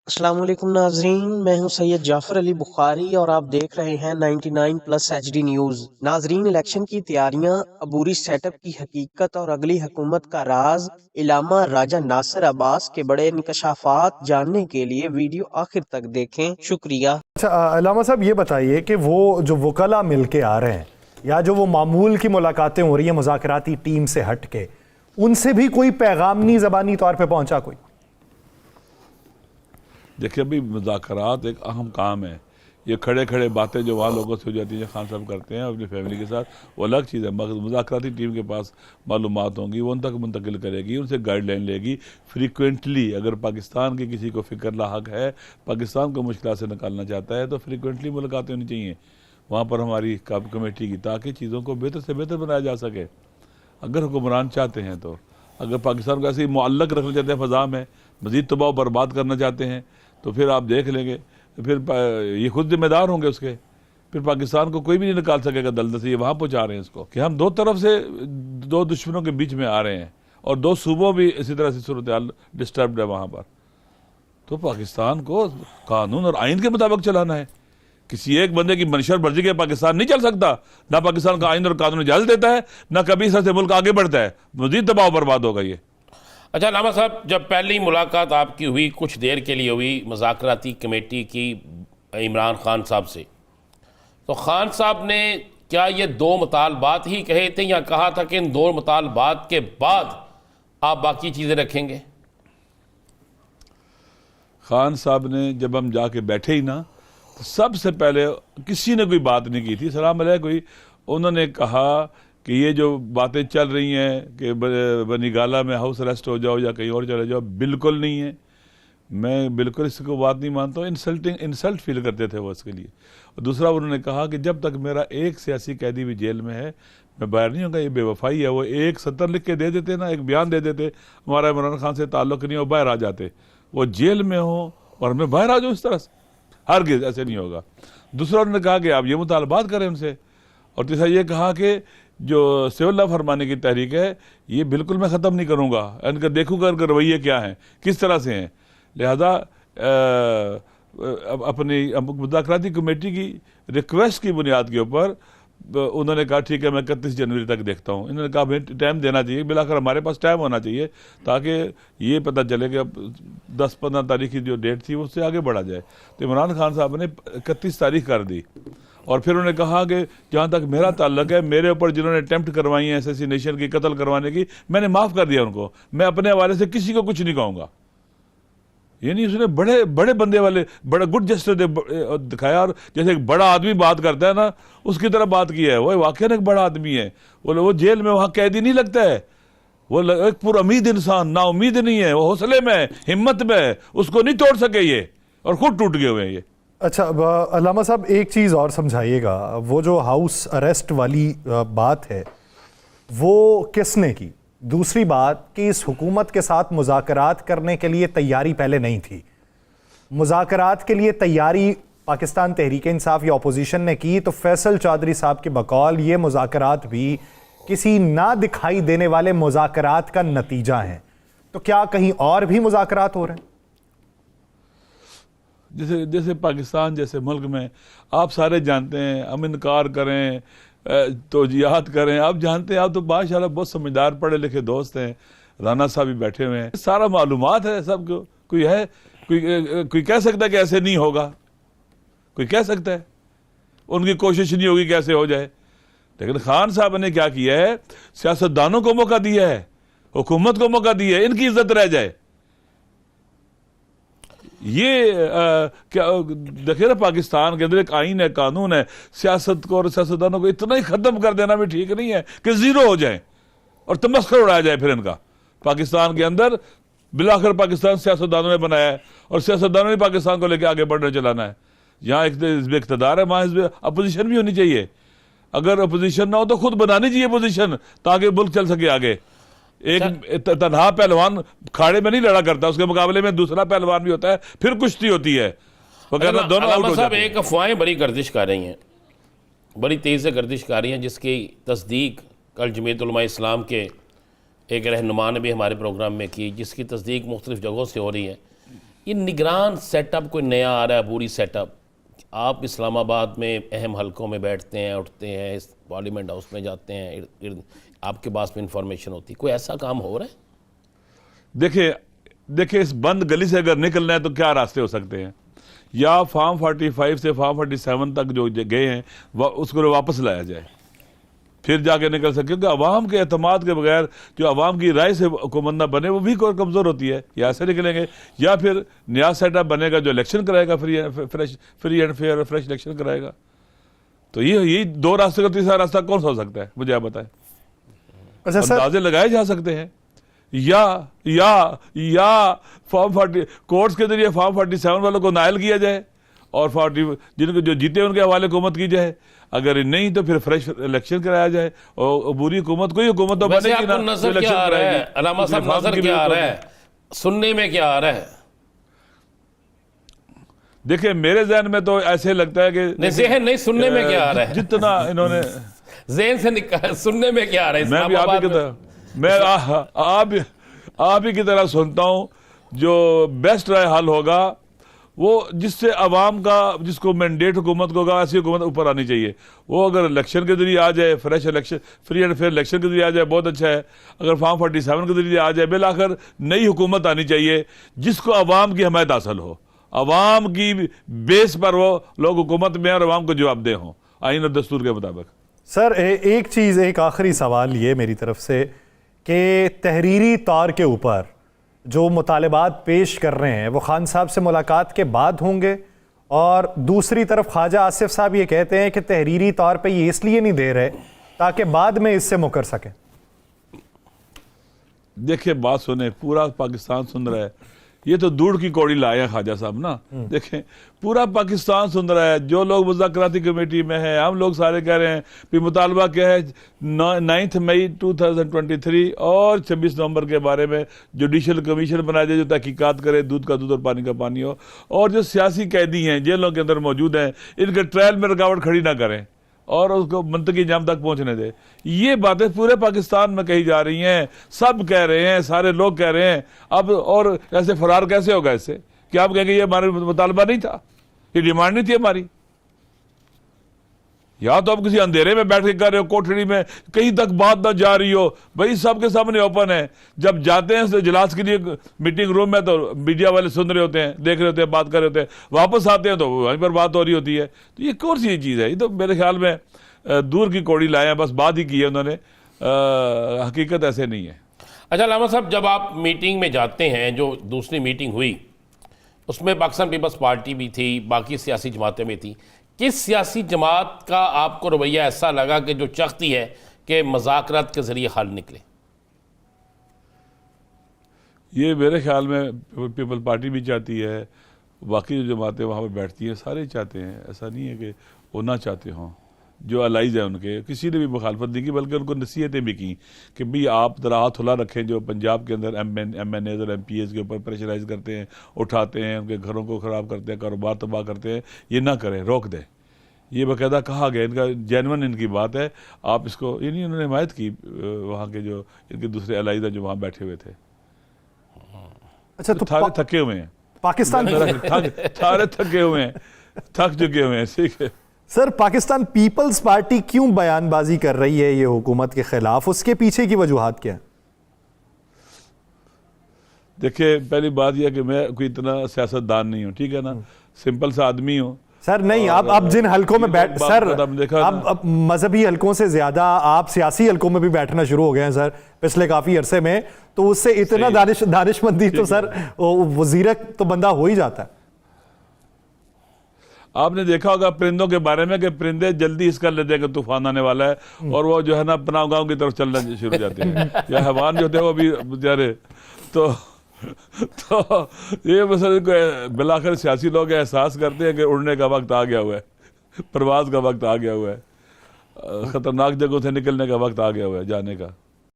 अस्सलाम वालेकुम नाजरीन, मैं हूं सैयद जाफर अली बुखारी और आप देख रहे हैं 99 प्लस HD न्यूज़। नाजरीन, इलेक्शन की तैयारियां, अबूरी सेटअप की हकीकत और अगली हुकूमत का राज, इलामा राजा नासिर अब्बास के बड़े निकशाफात जानने के लिए वीडियो आखिर तक देखें। शुक्रिया। अच्छा, अलामा साहब ये बताइए कि वो जो वकला मिल के आ रहे हैं या जो वो मामूल की मुलाकातें हो रही हैं मुज़ाकराती टीम से हट के, उनसे भी कोई पैगाम नहीं ज़बानी तौर पे पहुंचा कोई? देखिए, अभी मुज़ाकरात एक अहम काम है। ये खड़े खड़े बातें जो वहाँ लोगों से हो जाती हैं, खान साहब करते हैं अपनी फैमिली के साथ, वो अलग चीज़ है। मगर मुज़ाकराती टीम के पास मालूमात होंगी, वो उन तक मुंतकिल करेगी, उनसे गाइडलाइन लेगी। फ्रीक्वेंटली अगर पाकिस्तान के किसी को फ़िक्र लाहक है, पाकिस्तान को मुश्किल से निकालना चाहता है, तो फ्रीक्वेंटली मुलाकातें होनी चाहिए वहाँ पर हमारी कमेटी की, ताकि चीज़ों को बेहतर से बेहतर बनाया जा सके। अगर हुक्मरान चाहते हैं तो, अगर पाकिस्तान को ऐसे ही मुअल्लक रखना चाहते हैं फ़ज़ा में, मज़ीद तबाह बर्बाद करना चाहते हैं, तो फिर आप देख लेंगे, फिर ये खुद जिम्मेदार होंगे उसके। फिर पाकिस्तान को कोई भी नहीं निकाल सकेगा दलदल से। ये वहाँ पहुँचा रहे हैं इसको कि हम दो तरफ से दो दुश्मनों के बीच में आ रहे हैं और दो सूबों भी इसी तरह से सूरत हाल डिस्टर्ब है वहाँ पर। तो पाकिस्तान को कानून और आइन के मुताबिक चलाना है। किसी एक बंदे की मनशर मर्जी के पाकिस्तान नहीं चल सकता। ना पाकिस्तान का आइन और कानून इजाजत देता है, ना कभी इस तरह से मुल्क आगे बढ़ता है। मजीद दबाव बर्बाद होगा ये। अच्छा लामा साहब, जब पहली मुलाकात आपकी हुई, कुछ देर के लिए हुई मुज़ाकराती कमेटी की इमरान खान साहब से, तो खान साहब ने क्या ये दो मुतालबात ही कहे थे या कहा था कि इन दो मुतालबात के बाद आप बाकी चीज़ें रखेंगे? खान साहब ने जब हम जाके बैठे ही ना, तो सबसे पहले किसी ने कोई बात नहीं की थी सलाम अलैह कोई। उन्होंने कहा कि ये जो बातें चल रही हैं कि बनी गाला में हाउस अरेस्ट हो जाओ या कहीं और चले जाओ, बिल्कुल नहीं है। मैं बिल्कुल इसको बात नहीं मानता हूँ। इंसल्ट फील करते थे वो इसके लिए। और दूसरा उन्होंने कहा कि जब तक मेरा एक सियासी कैदी भी जेल में है, मैं बाहर नहीं होगा। ये बेवफाई है। वो एक सत्र लिख के दे देते ना, एक बयान दे देते, हमारा इमरान खान से ताल्लुक़ नहीं हो, बाहर आ जाते। वो जेल में हो और मैं बाहर आ जाऊँ इस तरह से, हरगिज़ ऐसे नहीं होगा। दूसरा उन्होंने कहा कि आप ये मुतालबात करें उनसे। और तीसरा ये कहा कि जो सेवल्ला फरमाने की तहरीक है, ये बिल्कुल मैं ख़त्म नहीं करूँगा। इनका देखूँगा इनका रवैये क्या हैं, किस तरह से हैं। लिहाजा अपनी मुज़ाकराती कमेटी की रिक्वेस्ट की बुनियाद के ऊपर उन्होंने कहा ठीक है, मैं 31 जनवरी तक देखता हूँ। इन्होंने कहा हमें टाइम देना चाहिए, बिलाकर हमारे पास टाइम होना चाहिए, ताकि ये पता चले कि अब 10-15 तारीख की जो डेट थी उससे आगे बढ़ा जाए। तो इमरान खान साहब ने 31 तारीख कर दी। और फिर उन्होंने कहा कि जहाँ तक मेरा ताल्लुक है, मेरे ऊपर जिन्होंने अटेम्प्ट करवाई है असैसिनेशन की, कत्ल करवाने की, मैंने माफ़ कर दिया उनको। मैं अपने हवाले से किसी को कुछ नहीं कहूँगा। यानी उसने बड़े बड़े बंदे वाले बड़ा गुड जेस्चर दिखाया। और जैसे एक बड़ा आदमी बात करता है ना, उसकी तरह बात की है। वो वाकई एक बड़ा आदमी है। वो जेल में वहाँ कैदी नहीं लगता है। वो एक पुरउम्मीद इंसान, ना उम्मीद नहीं है, वो हौसले में, हिम्मत में, उसको नहीं तोड़ सके ये, और खुद टूट गए हुए हैं ये। अच्छा, अलामा साहब एक चीज़ और समझाइएगा, वो जो हाउस अरेस्ट वाली बात है वो किसने की? दूसरी बात कि इस हुकूमत के साथ मुज़ाकरात करने के लिए तैयारी पहले नहीं थी। मुज़ाकरात के लिए तैयारी पाकिस्तान तहरीक इंसाफ या अपोजिशन ने की, तो फैसल चौधरी साहब के बकौल ये मुज़ाकरात भी किसी ना दिखाई देने वाले मुज़ाकरात का नतीजा है। तो क्या कहीं और भी मुज़ाकरात हो रहे हैं? जैसे पाकिस्तान जैसे मुल्क में आप सारे जानते हैं, हम इनकार करें तो जिहाद करें, आप जानते हैं, आप तो माशाल्लाह बहुत समझदार पढ़े लिखे दोस्त हैं। राना साहब भी बैठे हुए हैं, सारा मालूमात है सबको। कोई कह सकता है कि ऐसे नहीं होगा? कोई कह सकता है? उनकी कोशिश नहीं होगी कैसे हो जाए। लेकिन खान साहब ने क्या किया है, सियासतदानों को मौका दिया है, हुकूमत को मौका दिया है, इनकी इज्जत रह जाए। ये क्या देखिए ना, पाकिस्तान के अंदर एक आइन है, कानून है। सियासत को और सियासतदानों को इतना ही खत्म कर देना भी ठीक नहीं है कि जीरो हो जाए और तमस्खर उड़ाया जाए फिर इनका। पाकिस्तान के अंदर बिलाखिर पाकिस्तान सियासतदानों ने बनाया है और सियासतदानों ने पाकिस्तान को लेकर आगे बढ़ने चलाना है। जहाँ एक हिज़्ब इक़्तिदार है, वहाँ हिज़्ब अपोजिशन भी होनी चाहिए। अगर अपोजिशन ना हो तो खुद बनानी चाहिए पोजीशन, ताकि मुल्क चल सके आगे। एक तनहा पहलवान खाड़े में नहीं लड़ा करता, उसके मुकाबले में दूसरा पहलवान भी होता है, फिर कुश्ती होती है। दोनों आउट हो जाते हैं। एक अफवाहें बड़ी गर्दिश कर रही हैं, बड़ी तेज़ से गर्दिश कर रही हैं, जिसकी तस्दीक कल जमीयत उलमा इस्लाम के एक रहनुमा ने भी हमारे प्रोग्राम में की, जिसकी तस्दीक मुख्तलिफ जगहों से हो रही है। ये निगरान सेटअप कोई नया आ रहा है, पूरी सेटअप, आप इस्लामाबाद में अहम हलकों में बैठते हैं, उठते हैं, इस पार्लियामेंट हाउस में जाते हैं, आपके पास में इंफॉर्मेशन होती, कोई ऐसा काम हो रहा है? देखिए इस बंद गली से अगर निकलना है तो क्या रास्ते हो सकते हैं? या फार्म 45 से फार्म 47 तक जो गए हैं उसको वापस लाया जाए, फिर जाके निकल सके, क्योंकि अवाम के एतमाद के बगैर जो अवाम की राय से हुकूमत ना बने वो भी कमज़ोर होती है। या ऐसे निकलेंगे या फिर नया सेटअप बनेगा जो इलेक्शन कराएगा, free and fair fresh election कराएगा। तो ये दो रास्ते का तीसरा रास्ता कौन सा हो सकता है, मुझे आप बताएं। अच्छा सर, अंदाजे लगाए जा सकते हैं या फॉर्म 40 कोर्ट्स के जरिए फॉर्म 47 वालों को नायल किया जाए और 40 जिनको जो जीते उनके हवाले हुकूमत की जाए, अगर नहीं तो फिर फ्रेश इलेक्शन कराया जाए और बुरी हुकूमत, कोई हुकूमत तो बनेगी ना। नजर क्या आ रहा है अलामा साहब, नजर क्या आ रहा है, सुनने में क्या आ रहा है? देखिए मेरे जहन में तो ऐसे लगता है कि ज़हन नहीं, सुनने में क्या आ रहा है? जितना इन्होंने ज़हन से निकाल, सुनने में क्या आ रहा है? मैं भी आप ही की तरह आप ही की तरह सुनता हूं, जो बेस्ट राय हल होगा वो जिससे अवाम का, जिसको मैंडेट हुकूमत को होगा, ऐसी हुकूमत ऊपर आनी चाहिए। वो अगर इलेक्शन के जरिए आ जाए, fresh election, free and fair election के जरिए आ जाए, बहुत अच्छा है। अगर फॉर्म 47 के जरिए आ जाए, बिलाखिर नई हुकूमत आनी चाहिए जिसको अवाम की हमायत हासिल हो, अवाम की बेस पर वो लोग हुकूमत में और अवाम को जवाबदेह हों आईन और दस्तूर के मुताबिक। सर एक चीज़, एक आखिरी सवाल ये मेरी तरफ से कि तहरीरी तौर के ऊपर जो मुतालबात पेश कर रहे हैं वो खान साहब से मुलाकात के बाद होंगे, और दूसरी तरफ ख्वाजा आसिफ साहब ये कहते हैं कि तहरीरी तौर पे ये इसलिए नहीं दे रहे ताकि बाद में इससे मुकर सकें। देखिए बात सुने, पूरा पाकिस्तान सुन रहा है, ये तो दूर की कौड़ी लाए हैं ख्वाजा साहब ना। देखें पूरा पाकिस्तान सुन रहा है, जो लोग मुज़ाकराती कमेटी में हैं, हम लोग सारे कह रहे हैं कि मुतालबा क्या है, 9 मई 2023 और 26 नवंबर के बारे में जुडिशल कमीशन बनाया जाए जो तहकीकात करे, दूध का दूध और पानी का पानी हो, और जो सियासी कैदी हैं जेलों के अंदर मौजूद हैं इनके ट्रायल में रुकावट खड़ी ना करें और उसको मंतकी जाम तक पहुंचने दे। ये बातें पूरे पाकिस्तान में कही जा रही हैं, सब कह रहे हैं, सारे लोग कह रहे हैं। अब और ऐसे फरार कैसे होगा इससे? क्या आप कहेंगे ये हमारा मुतालबा नहीं था, ये डिमांड नहीं थी हमारी? या तो आप किसी अंधेरे में बैठ के कर रहे हो, कोठड़ी में कहीं तक बात ना जा रही हो, भाई सबके सामने ओपन है। जब जाते हैं तो इजलास के लिए मीटिंग रूम में तो मीडिया वाले सुन रहे होते हैं, देख रहे होते हैं, बात कर रहे होते हैं, वापस आते हैं तो वहीं पर बात हो रही होती है। तो ये कौन सी चीज़ है? ये तो मेरे ख्याल में दूर की कौड़ी लाए हैं, बस बात ही की है उन्होंने, हकीकत ऐसे नहीं है। अच्छा अलामा साहब, जब आप मीटिंग में जाते हैं, जो दूसरी मीटिंग हुई उसमें पाकिस्तान पीपल्स पार्टी भी थी, बाकी सियासी जमातें भी थी, किस सियासी जमात का आपको रवैया ऐसा लगा कि जो चाहती है कि मुज़ाकरात के जरिए हल निकले? ये मेरे ख्याल में पीपल पार्टी भी चाहती है, बाकी जो जमातें वहाँ पर बैठती हैं सारे चाहते हैं, ऐसा नहीं है कि वो ना चाहते हों। जो अलाइज हैं उनके किसी ने भी मुखालफत नहीं की, बल्कि उनको नसीहतें भी की कि भाई आप जरा हाथ खुला रखें, जो पंजाब के अंदर MNAs और MPAs के ऊपर प्रेशराइज करते हैं, उठाते हैं, उनके घरों को ख़राब करते हैं, कारोबार तबाह करते हैं, ये ना करें, रोक दें। ये बाकायदा कहा गया, इनका जेन्युइन इनकी बात है। आप इसको ये नहीं, उन्होंने हिमायत की वहाँ के जो इनके दूसरे अलाइज हैं जो वहाँ बैठे हुए थे। अच्छा तो सारे थके हुए हैं पाकिस्तान सारे थके हुए हैं, थक चुके हुए हैं। ठीक है सर, पाकिस्तान पीपल्स पार्टी क्यों बयानबाजी कर रही है ये हुकूमत के खिलाफ, उसके पीछे की वजूहात क्या है? देखिए पहली बात यह कि मैं कोई इतना सियासतदान नहीं हूँ, ठीक है ना, सिंपल सा आदमी हूँ। सर नहीं, आप जिन हलकों में बैठ सर, अब मजहबी हलकों से ज्यादा आप सियासी हलकों में भी बैठना शुरू हो गए हैं सर पिछले काफी अरसे में, तो उससे इतना दानिशमंदी तो सर वजीरक तो बंदा हो ही जाता है। आपने देखा होगा परिंदों के बारे में कि परिंदे जल्दी इसका लेते हैं कि तूफान आने वाला है, और वो जो है ना अपना गांव की तरफ चलना शुरू हो जाते हैं। या हैवान जो होते हैं वो भी बेचारे, तो ये मसले बिलाखिर सियासी लोग एहसास करते हैं कि उड़ने का वक्त आ गया हुआ है, परवाज का वक्त आ गया हुआ है, खतरनाक जगहों से निकलने का वक्त आ गया हुआ है, जाने का।